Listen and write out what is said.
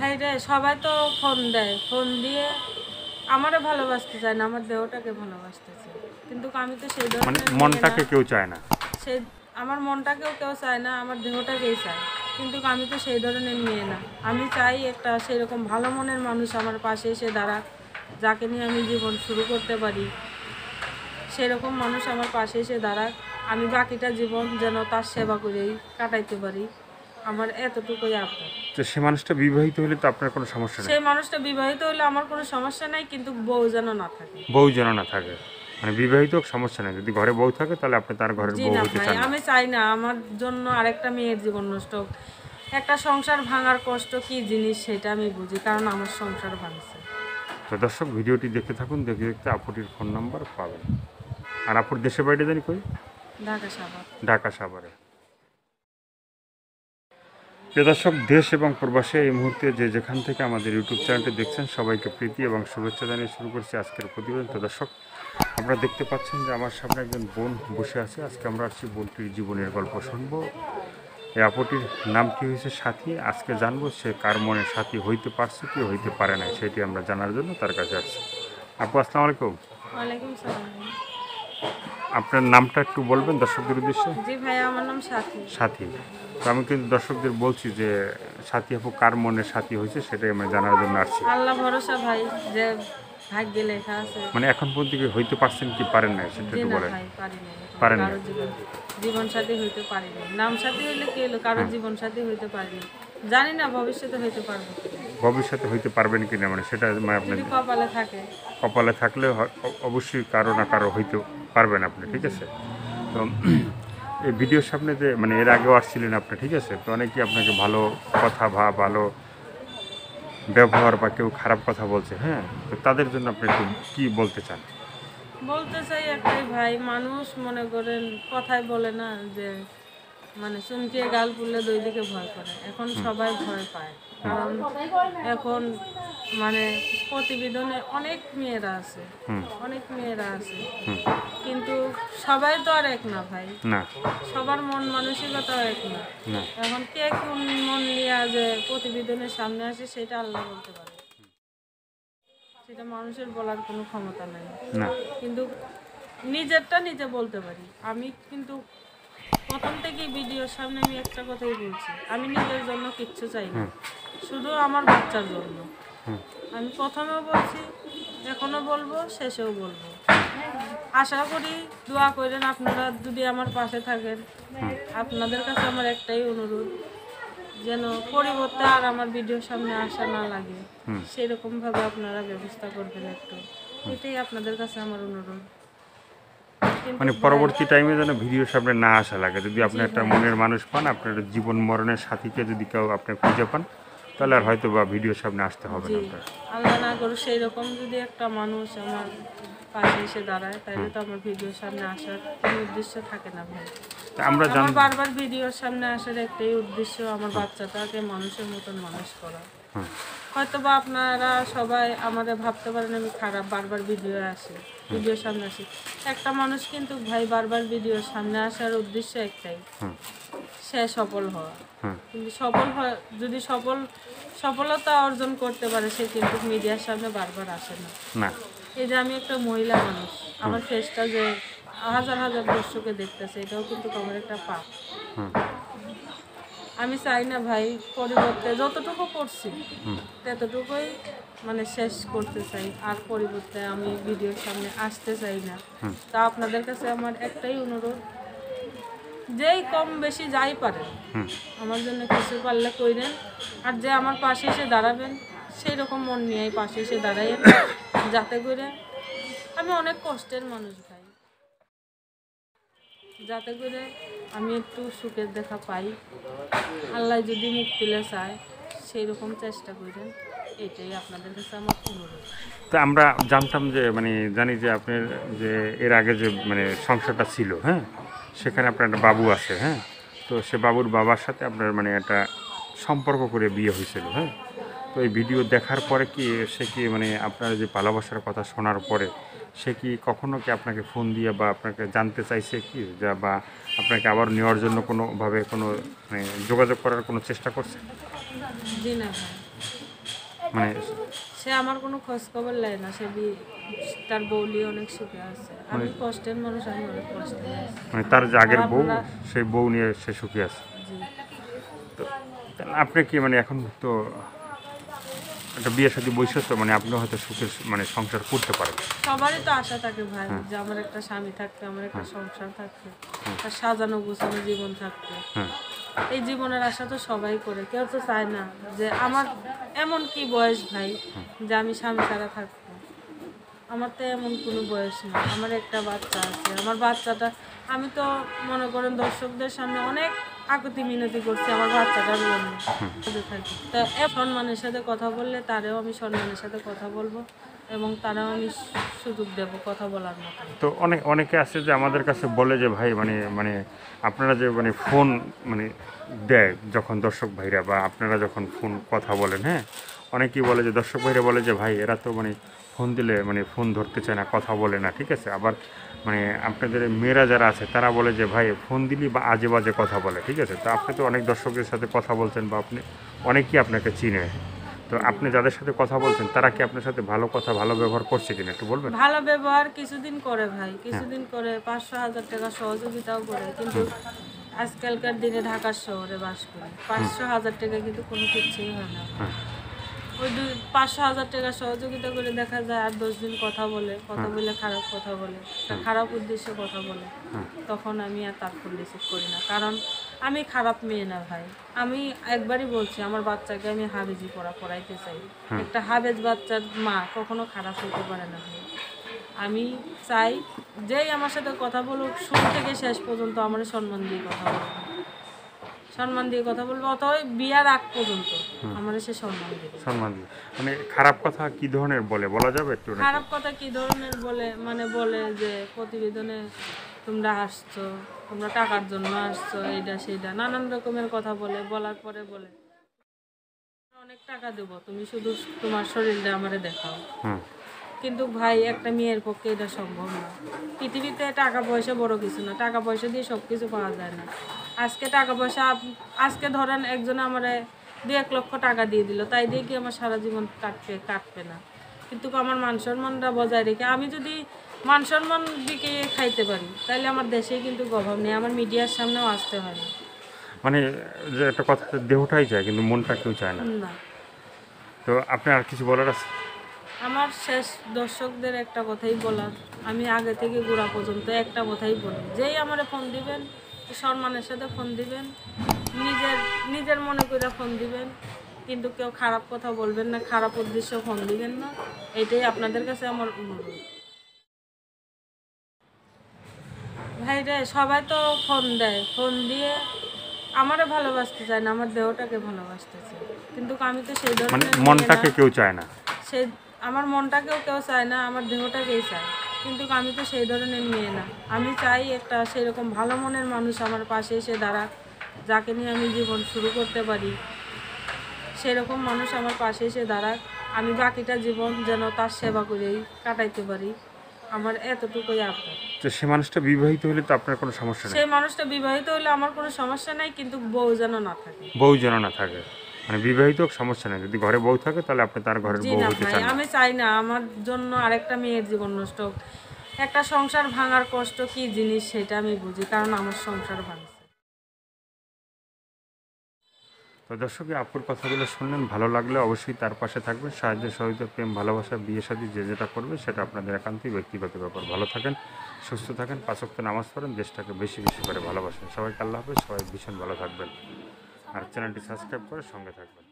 ভাই রে, সবাই তো ফোন দেয়, ফোন দিয়ে আমারে ভালোবাসতে চায় না, আমার দেহটাকে ভালোবাসতে চায়, কিন্তু আমি তো সেই মানে ধরনের মেয়ে না। মনটাকে কেউ চায় না। সেই আমার মনটাকেও কেউ চায় না, আমার দেহটাকেই চায়, কিন্তু আমি তো সেই ধরনের মেয়ে না। আমি চাই একটা সেরকম ভালো মনের মানুষ আমার পাশে এসে দাঁড়াক, যাকে নিয়ে আমি জীবন শুরু করতে পারি, সেরকম মানুষ আমার পাশে এসে দাঁড়াক। আমি বাকিটা জীবন যেন তার সেবা করেই কাটাইতে পারি, আমার এতটুকুই আবদার। তো সে মানুষটা বিবাহিত হলে তো আপনার কোনো সমস্যা নেই। সেই মানুষটা বিবাহিত হলে আমার কোনো সমস্যা নাই, কিন্তু বউ যেন না থাকে। বউ যেন না থাকে, মানে বিবাহিত হোক সমস্যা নেই, যদি ঘরে বউ থাকে তাহলে আপনি তার ঘরের জি বউ না হতে ভাই, চান না। আমি চাই না আমার জন্য আরেকটা মেয়ের জীবন নষ্ট হোক। একটা সংসার ভাঙার কষ্ট কি জিনিস সেটা আমি বুঝি, কারণ আমার সংসার ভাঙছে। তো দর্শক ভিডিওটি দেখতে থাকুন, দেখতে দেখতে আপুটির ফোন নাম্বার পাবেন। আর আপুর দেশের বাড়িটা জানি কই? ঢাকা সাভার। ঢাকা সাভারে। প্রিয় দর্শক, দেশ এবং প্রবাসে এই মুহূর্তে যে যেখান থেকে আমাদের ইউটিউব চ্যানেলটি দেখছেন সবাইকে প্রীতি এবং শুভেচ্ছা জানিয়ে শুরু করছি আজকের প্রতিবেদন। তো দর্শক, আপনারা দেখতে পাচ্ছেন যে আমার সামনে একজন বোন বসে আছে। আজকে আমরা আসছি বোনটির জীবনের গল্প শুনবো। এই আপুটির নামটি হয়েছে সাথী। আজকে জানবো সে কার মনে সাথী হইতে পারছে কি হইতে পারে না, সেটি আমরা জানার জন্য তার কাছে আসছি। আপু আসসালামু আলাইকুম। ওয়ালাইকুম সালাম। আপনার নামটা একটু বলবেন দর্শকদের উদ্দেশ্যে? জি ভাইয়া, আমার নাম সাথী। সাথী। তো আমি কিন্তু দর্শকদের বলছি যে সাথী আপু কার মনে সাথী হয়েছে সেটাই আমি জানার জন্য আসছি। আল্লাহ ভরসা ভাই, যে ভাগ্যে লেখা আছে। মানে এখন পর্যন্ত কি হইতে পারছেন কি পারেন না সেটা জি একটু না বলেন। ভাই, পারি নাই পারেন না? কারো জীবন সাথী হইতে পারি নাই। নাম সাথী হইলে কি হলো, কারো হ্যাঁ। জীবন সাথী হইতে পারিনি। জানি না ভবিষ্যতে হইতে পারবো কিনা। ভবিষ্যতে হইতে পারবেন কি না, মানে সেটা মানে আপনার যদি কপালে থাকে। কপালে থাকলে অবশ্যই কারো না কারো হইতে পারবেন আপনি, ঠিক আছে? তো এই ভিডিওর সামনে যে মানে এর আগেও আসছিলেন আপনি, ঠিক আছে? তো অনেকেই আপনাকে ভালো কথা বা ভালো ব্যবহার বা কেউ খারাপ কথা বলছে, হ্যাঁ? তো তাদের জন্য আপনি একটু কী বলতে চান? বলতে চাই একটাই ভাই, মানুষ মনে করেন কথায় বলে না যে মানে চুমকিয়ে গাল পুড়লে দুই দিকে ভয় করে। এখন সবাই ভয় পায়, কারণ এখন মানে প্রতিবেদনে অনেক মেয়েরা আছে, হুম অনেক মেয়েরা আছে, হুম কিন্তু সবাই তো আর এক না ভাই। না সবার মন মানসিকতাও এক না। না এখন কে কোন মন নিয়ে যে প্রতিবেদনের সামনে আসে সেটা আল্লাহ বলতে পারে, সেটা মানুষের বলার কোনো ক্ষমতা নাই। না কিন্তু নিজেরটা নিজে বলতে পারি। আমি কিন্তু প্রথম থেকেই ভিডিওর সামনে আমি একটা কথাই বলছি, আমি নিজের জন্য কিচ্ছু চাই না, শুধু আমার বাচ্চার জন্য। হুম আমি প্রথমেও বলছি, এখনো বলবো, শেষেও বলবো। আশা করি দোয়া করেন আপনারা যদি আমার পাশে থাকেন। আপনাদের কাছে আমার একটাই অনুরোধ, যেন পরিবর্তে আর আমার ভিডিওর সামনে আসা না লাগে, সেরকমভাবে আপনারা ব্যবস্থা করবেন একটু, এটাই আপনাদের কাছে আমার অনুরোধ। কিন্তু মানে পরবর্তী টাইমে যেন ভিডিওর সামনে না আসা লাগে। যদি আপনি জি একটা ভাই। মনের মানুষ পান, আপনার জীবন মরণের সাথীকে যদি কেউ আপনি খুঁজে পান, তাহলে আর হয়তো বা ভিডিওর সামনে আসতে হবে জি, না আপনার। আল্লাহ না করুক সেই রকম যদি একটা মানুষ আমার পাশে এসে দাঁড়ায়, তাহলে তো আমার ভিডিওর সামনে আসার কোনো উদ্দেশ্য থাকে না ভাই। তা আমরা আমার বারবার ভিডিওর সামনে আসার একটাই উদ্দেশ্য, আমার বাচ্চাটাকে মানুষের মতন মানুষ করা। হুম হয়তো বা আপনারা সবাই আমাদের ভাবতে পারেন আমি খারাপ, বারবার ভিডিও আসি, ভিডিওর সামনে আসি। একটা মানুষ কিন্তু ভাই বারবার ভিডিওর সামনে আসার উদ্দেশ্য একটাই, হুম সে সফল হওয়া। হুম কিন্তু যদি সফলতা অর্জন করতে পারে, সে কিন্তু মিডিয়ার সামনে বারবার আসে না। না এই যে আমি একটা মহিলা মানুষ, আমার ফেসটা যে হাজার হাজার দর্শকে দেখতেছে, এটাও কিন্তু আমার একটা পাপ। হুম আমি চাই না ভাই, পরিবর্তে যতটুকু করছি ততটুকুই মানে শেষ করতে চাই, আর পরিবর্তে আমি ভিডিওর সামনে আসতে চাই না। তা আপনাদের কাছে আমার একটাই অনুরোধ, যেই কম বেশি যাই পারেন আমার জন্য কিছু পারলে কইরেন, আর যে আমার পাশে এসে দাঁড়াবেন সেই রকম মন নিয়ে পাশে এসে দাঁড়াইয়েন, যাতে করে আমি অনেক কষ্টের মানুষ ভাই, যাতে করে আমি একটু সুখের দেখা পাই। আল্লাহ যদি মুখ তুলে চায় সেই রকম চেষ্টা করেন, এটাই আপনাদের কাছে আমার অনুরোধ। তো আমরা জানতাম যে মানে জানি যে আপনার যে এর আগে যে মানে সংসারটা ছিল, হ্যাঁ, সেখানে আপনার একটা বাবু আছে, হ্যাঁ। তো সে বাবুর বাবার সাথে আপনার মানে একটা সম্পর্ক করে বিয়ে হয়েছিল, হ্যাঁ। তো এই ভিডিও দেখার পরে কি সে কি মানে আপনার যে ভালোবাসার কথা শোনার পরে সে কি কখনো কি আপনাকে ফোন দিয়ে বা আপনাকে জানতে চাইছে কি যা, বা আপনাকে আবার নেওয়ার জন্য কোনোভাবে কোনো মানে যোগাযোগ করার কোনো চেষ্টা করছে? জি না ভাই, মানে সে আমার কোনো খোঁজ খবর নেয় না, তার বউলি অনেক সুখে আছে। আমি কষ্টের মানুষ, আমি অনেক কষ্টে আছি। মানে তার যে আগের আর বউ, আপনারা- সেই বউ নিয়ে সে সুখী আছে। জি। তো তাহলে আপনি কি মানে এখন তো একটা বিয়ে শাদী বৈশা, তো মানে আপনি হয়তো সুখের মানে সংসার করতে পারেন। সবারই তো আশা থাকে ভাই, যে আমার একটা স্বামী থাকবে, আমার একটা সংসার থাকবে, আর সাজানো গোছানো জীবন থাকবে। হ্যাঁ, এই জীবনের আশা তো সবাই করে, কেউ তো চায় না যে আমার এমন কি বয়স ভাই যে আমি স্বামী ছাড়া থাকবো। আমার তো এমন কোনো বয়স না, আমার একটা বাচ্চা আছে। আমার বাচ্চাটা আমি তো মনে করেন দর্শকদের সামনে অনেক আকুতি মিনতি করছি আমার বাচ্চাটার জন্য থাকি। তা সম্মানের সাথে কথা বললে তারেও আমি সম্মানের সাথে কথা বলবো, এবং তারাও আমি সুযোগ দেব কথা বলার মতো। তো অনেকে আছে যে আমাদের কাছে বলে যে ভাই মানে মানে আপনারা যে মানে ফোন মানে দেয় যখন দর্শক ভাইরা, বা আপনারা যখন ফোন কথা বলেন, হ্যাঁ, অনেকেই বলে যে দর্শক ভাইরা বলে যে ভাই এরা তো মানে ফোন দিলে মানে ফোন ধরতে চায় না, কথা বলে না, ঠিক আছে। আবার মানে আপনাদের মেয়েরা যারা আছে তারা বলে যে ভাই ফোন দিলি বা আজে বাজে কথা বলে, ঠিক আছে। তো আপনি তো অনেক দর্শকের সাথে কথা বলছেন, বা আপনি অনেকেই আপনাকে চিনে। তো আপনি যাদের সাথে কথা বলছেন তারা কি আপনার সাথে ভালো কথা ভালো ব্যবহার করছে কিনা একটু বলবেন? ভালো ব্যবহার কিছুদিন করে ভাই, কিছুদিন করে 500,000 টাকা সহযোগিতাও করে, কিন্তু আজকালকার দিনে ঢাকার শহরে বাস করে 500,000 টাকা কিন্তু কোনো কিছুই হয় না। ওই 500,000 টাকা সহযোগিতা করে দেখা যায় আর 10 দিন কথা বলে খারাপ কথা বলে, একটা খারাপ উদ্দেশ্যে কথা বলে, তখন আমি আর তার ফোন রিসিভ করি না। কারণ আমি খারাপ মেয়ে না ভাই, আমি একবারই বলছি আমার বাচ্চাকে আমি হাফেজি পড়াইতে চাই। একটা হাফেজ বাচ্চার মা কখনো খারাপ হতে পারে না ভাই। আমি চাই যেই আমার সাথে কথা বলুক শুরু থেকে শেষ পর্যন্ত আমার সম্মান দিয়ে কথা বলবে, সম্মান দিয়ে কথা বলবো, অথবা বিয়ার আগ পর্যন্ত আমার সে সম্মান দেবে। সম্মান দিয়ে মানে খারাপ কথা কি ধরনের বলা যাবে একটু? খারাপ কথা কি ধরনের বলে, মানে বলে যে প্রতিবেদনে তোমরা আসছো, তোমরা টাকার জন্য আসছো, এইটা সেইটা নানান রকমের কথা বলে, বলার পরে বলে অনেক টাকা দেবো, তুমি শুধু তোমার শরীরটা আমারে দেখাও। কিন্তু ভাই একটা মেয়ের পক্ষে এটা সম্ভব না। পৃথিবীতে টাকা পয়সা বড় কিছু না, টাকা পয়সা দিয়ে সব কিছু পাওয়া যায় না। আজকে টাকা পয়সা আজকে ধরেন একজনে আমারে 2-1 লক্ষ টাকা দিয়ে দিল, তাই দিয়ে কি আমার সারা জীবন কাটবে না। কিন্তু আমার মান সম্মানটা বজায় রেখে আমি যদি মান সম্মান দিকে খাইতে পারি, তাহলে আমার দেশেই কিন্তু অভাব নেই, আমার মিডিয়ার সামনেও আসতে হয় না। মানে যে একটা কথা, দেহটাই চায় কিন্তু মনটা কেউ চায় না। না, তো আপনার আর কিছু বলার আছে? আমার শেষ দর্শকদের একটা কথাই বলার, আমি আগে থেকে গোড়া পর্যন্ত একটা কথাই বলি, যেই আমারে ফোন দিবেন সম্মানের সাথে ফোন দিবেন, নিজের মনে করে ফোন দিবেন, কিন্তু কেউ খারাপ কথা বলবেন না, খারাপ উদ্দেশ্য ফোন দিবেন না, এটাই আপনাদের কাছে আমার অনুরোধ। ভাই রে, সবাই তো ফোন দেয়, ফোন দিয়ে আমারে ভালোবাসতে চায় না, আমার দেহটাকে ভালোবাসতে চায়, কিন্তু আমি তো সেই মানে ধরনের মনটাকে কেউ চায় না। সেই আমার মনটাকেও কেউ চায় না, আমার দেহটাকেই চায়, কিন্তু আমি তো সেই ধরনের মেয়ে না। আমি চাই একটা সেরকম ভালো মনের মানুষ আমার পাশে এসে দাঁড়াক, যাকে নিয়ে আমি জীবন শুরু করতে পারি, সেরকম মানুষ আমার পাশে এসে দাঁড়াক, আমি বাকিটা জীবন যেন তার সেবা করেই কাটাইতে পারি, আমার এতটুকুই আবদার। তো সে মানুষটা বিবাহিত হলে তো আপনার কোনো সমস্যা নেই? সেই মানুষটা বিবাহিত হলে আমার কোনো সমস্যা নাই, কিন্তু বউ যেন না থাকে। বউ যেন না থাকে, মানে বিবাহিত হোক সমস্যা নেই, যদি ঘরে বউ থাকে তাহলে আপনি তার ঘরের জি বউ না হতে ভাই, চান না। আমি চাই না আমার জন্য আরেকটা মেয়ের জীবন নষ্ট হোক। একটা সংসার ভাঙার কষ্ট কি জিনিস সেটা আমি বুঝি, কারণ আমার সংসার ভাঙছে। তো দর্শক, আপুর কথাগুলো শুনলেন, ভালো লাগলে অবশ্যই তার পাশে থাকবেন। সাহায্য সহযোগিতা, প্রেম, ভালোবাসা, বিয়ে শাদী যে যেটা করবে সেটা আপনাদের একান্তই ব্যক্তিগত ব্যাপার। ভালো থাকেন, সুস্থ থাকেন, 5 ওয়াক্ত নামাজ পড়েন, দেশটাকে বেশি বেশি করে ভালোবাসেন। সবাইকে আল্লাহ হাফেজ, সবাই ভীষণ ভালো থাকবেন, আর চ্যানেলটি সাবস্ক্রাইব করে সঙ্গে থাকবেন।